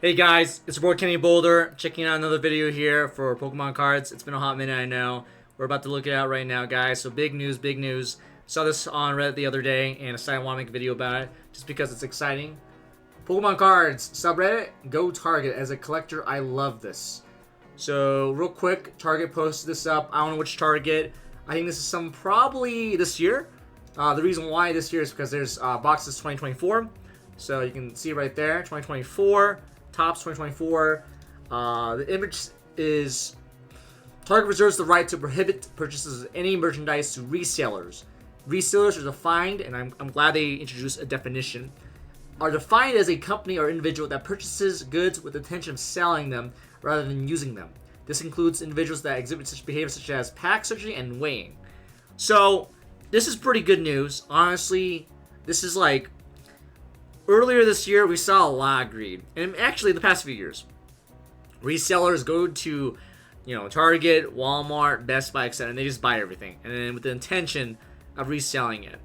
Hey guys, it's your boy Kenny Boulder, checking out another video here for Pokemon cards. It's been a hot minute, I know. We're about to look it out right now, guys. So big news, big news. Saw this on Reddit the other day and decided I want to make a video about it just because it's exciting. Pokemon cards, subreddit, go Target. As a collector, I love this. So real quick, Target posted this up. I don't know which Target. I think this is some probably this year. The reason why this year is because there's boxes 2024. So you can see right there, 2024. Tops 2024. The image is Target reserves the right to prohibit purchases of any merchandise to resellers. Resellers are defined, and I'm glad they introduced a definition, are defined as a company or individual that purchases goods with the intention of selling them rather than using them. This includes individuals that exhibit such behavior such as pack searching and weighing. So this is pretty good news. Honestly, this is like earlier this year, we saw a lot of greed. And actually, the past few years, resellers go to, Target, Walmart, Best Buy, etc., and they just buy everything. And then with the intention of reselling it.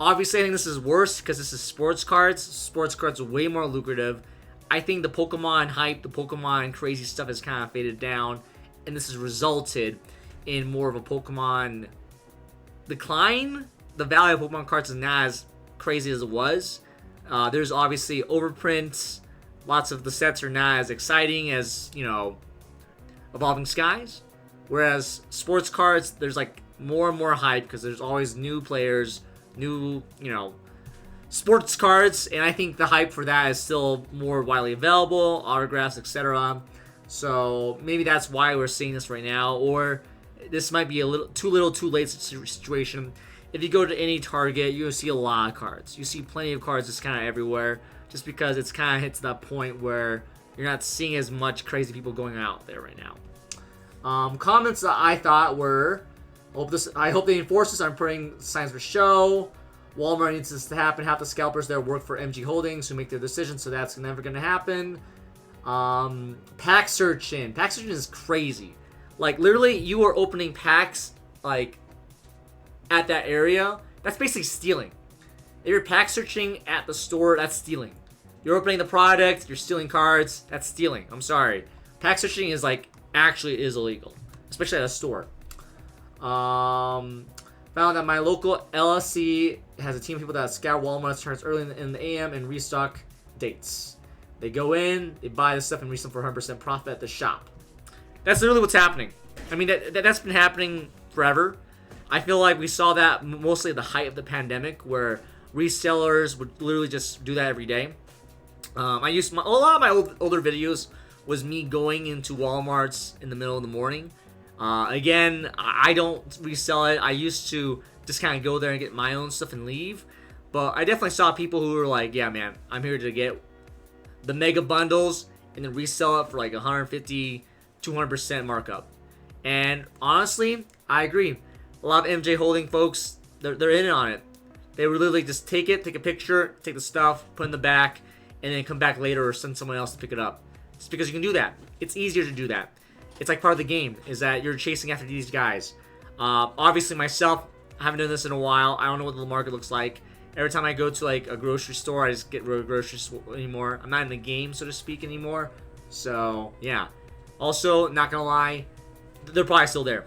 Obviously, I think this is worse because this is sports cards. Sports cards are way more lucrative. I think the Pokemon hype, the Pokemon crazy stuff has kind of faded down. And this has resulted in more of a Pokemon decline. The value of Pokemon cards is not as crazy as it was. There's obviously overprints. Lots of the sets are not as exciting as, Evolving Skies. Whereas sports cards, there's like more and more hype because there's always new players, new, sports cards. And I think the hype for that is still more widely available, autographs, etc. So maybe that's why we're seeing this right now. Or this might be a little too late situation. If you go to any Target, you'll see a lot of cards. You see plenty of cards just kind of everywhere, just because it's kind of hit to that point where you're not seeing as much crazy people going out there right now. Comments that I thought were, I hope they enforce this. I'm putting signs for show. Walmart needs this to happen. Half the scalpers there work for MG Holdings who make their decisions, so that's never going to happen. Pack searching. Pack searching is crazy. Like, literally, you are opening packs, like, at that area. That's basically stealing. If you're pack searching at the store, that's stealing. You're opening the product, you're stealing cards, that's stealing. I'm sorry. Pack searching is actually is illegal, especially at a store. Found that my local LLC has a team of people that scout Walmart turns early in the AM and restock dates. They go in, they buy the stuff and resell for 100% profit at the shop. That's literally what's happening. I mean, that's been happening forever. I feel like we saw that mostly at the height of the pandemic, where resellers would literally just do that every day. A lot of my older videos was me going into Walmarts in the middle of the morning. Again, I don't resell it. I used to just kind of go there and get my own stuff and leave. But I definitely saw people who were like, yeah, man, I'm here to get the mega bundles and then resell it for like 150, 200% markup. And honestly, I agree. A lot of MJ Holding folks, they're in on it. They would literally just take a picture, take the stuff, put it in the back, and then come back later or send someone else to pick it up. Just because you can do that. It's easier to do that. It's like part of the game, is that you're chasing after these guys. Obviously, myself, I haven't done this in a while. I don't know what the market looks like. Every time I go to like a grocery store, I just get rid of groceries anymore. I'm not in the game, so to speak, anymore. So, yeah. Also, not gonna lie, they're probably still there.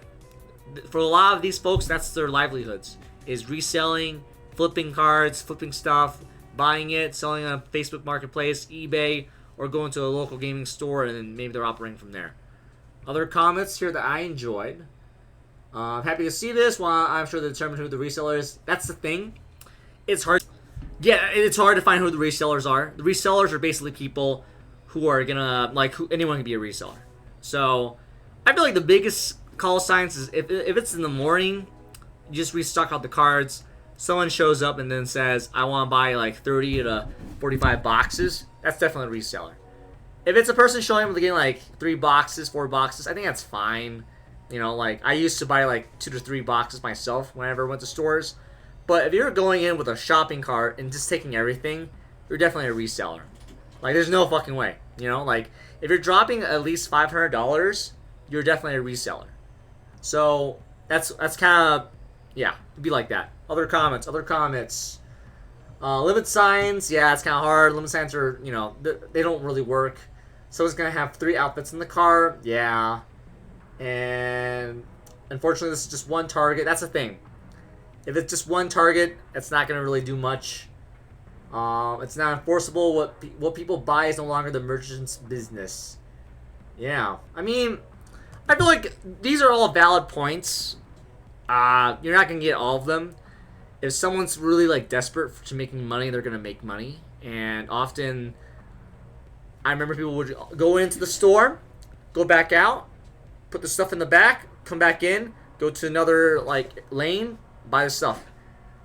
For a lot of these folks, that's their livelihoods, is reselling, flipping cards, flipping stuff, buying it, selling on Facebook Marketplace, eBay, or going to a local gaming store, and then maybe they're operating from there. Other comments here that I enjoyed. I'm happy to see this. While I'm sure they determine who the reseller is. That's the thing. It's hard. Yeah, it's hard to find who the resellers are. The resellers are basically people who are gonna, anyone can be a reseller. So, I feel like the biggest call signs is if it's in the morning, you just restock out the cards. Someone shows up and then says, I want to buy like 30 to 45 boxes. That's definitely a reseller. If it's a person showing up and getting like 3 boxes, 4 boxes, I think that's fine. I used to buy like 2 to 3 boxes myself whenever I went to stores. But if you're going in with a shopping cart and just taking everything, you're definitely a reseller. Like, there's no fucking way. If you're dropping at least $500, you're definitely a reseller. So that's kind of, yeah, it'd be like that. Other comments. Limit signs, yeah, it's kind of hard. Limit signs are, you know, they don't really work. So it's gonna have 3 outfits in the car, yeah. And unfortunately, this is just one target. That's the thing. If it's just one target, it's not gonna really do much. It's not enforceable. What people buy is no longer the merchant's business. Yeah, I mean, I feel like these are all valid points. You're not gonna get all of them. If someone's really like desperate to making money, they're gonna make money. And often, I remember people would go into the store, go back out, put the stuff in the back, come back in, go to another like lane, buy the stuff.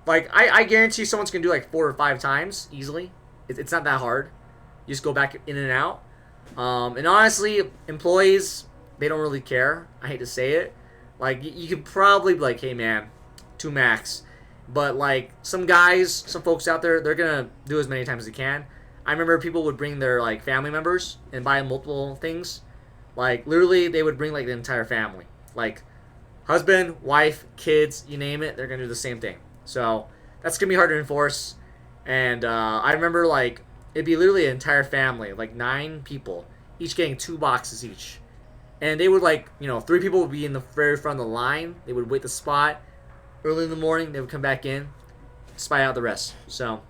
Like I guarantee someone's gonna do like 4 or 5 times easily. It's not that hard. You just go back in and out. And honestly, employees, they don't really care. I hate to say it. Like you could probably be like, hey man, 2 max. But like some guys, some folks out there, they're gonna do as many times as they can. I remember people would bring their like family members and buy multiple things. Like literally, they would bring like the entire family, like husband, wife, kids, you name it. They're gonna do the same thing. So that's gonna be hard to enforce. And I remember like it'd be literally an entire family, like 9 people, each getting 2 boxes each. And they would like, you know, 3 people would be in the very front of the line. They would wait the spot. Early in the morning, they would come back in, spy out the rest. So,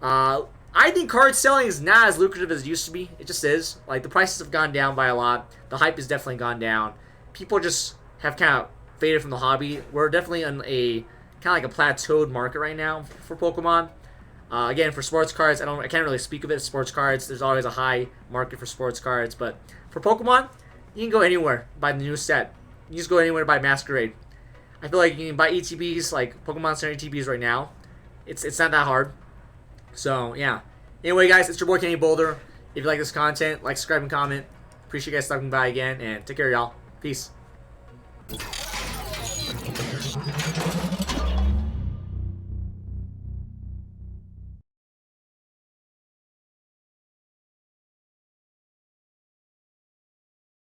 I think card selling is not as lucrative as it used to be. It just is. Like, the prices have gone down by a lot. The hype has definitely gone down. People just have kind of faded from the hobby. We're definitely on a kind of like a plateaued market right now for Pokemon. Again, for sports cards, I can't really speak of it as sports cards. There's always a high market for sports cards, but for Pokemon, you can go anywhere buy the new set. You just go anywhere to buy Masquerade. I feel like you can buy ETBs, like Pokemon Center ETBs right now. It's not that hard. So, yeah. Anyway, guys, it's your boy Kenny Boulder. If you like this content, like, subscribe, and comment. Appreciate you guys stopping by again, and take care, y'all. Peace.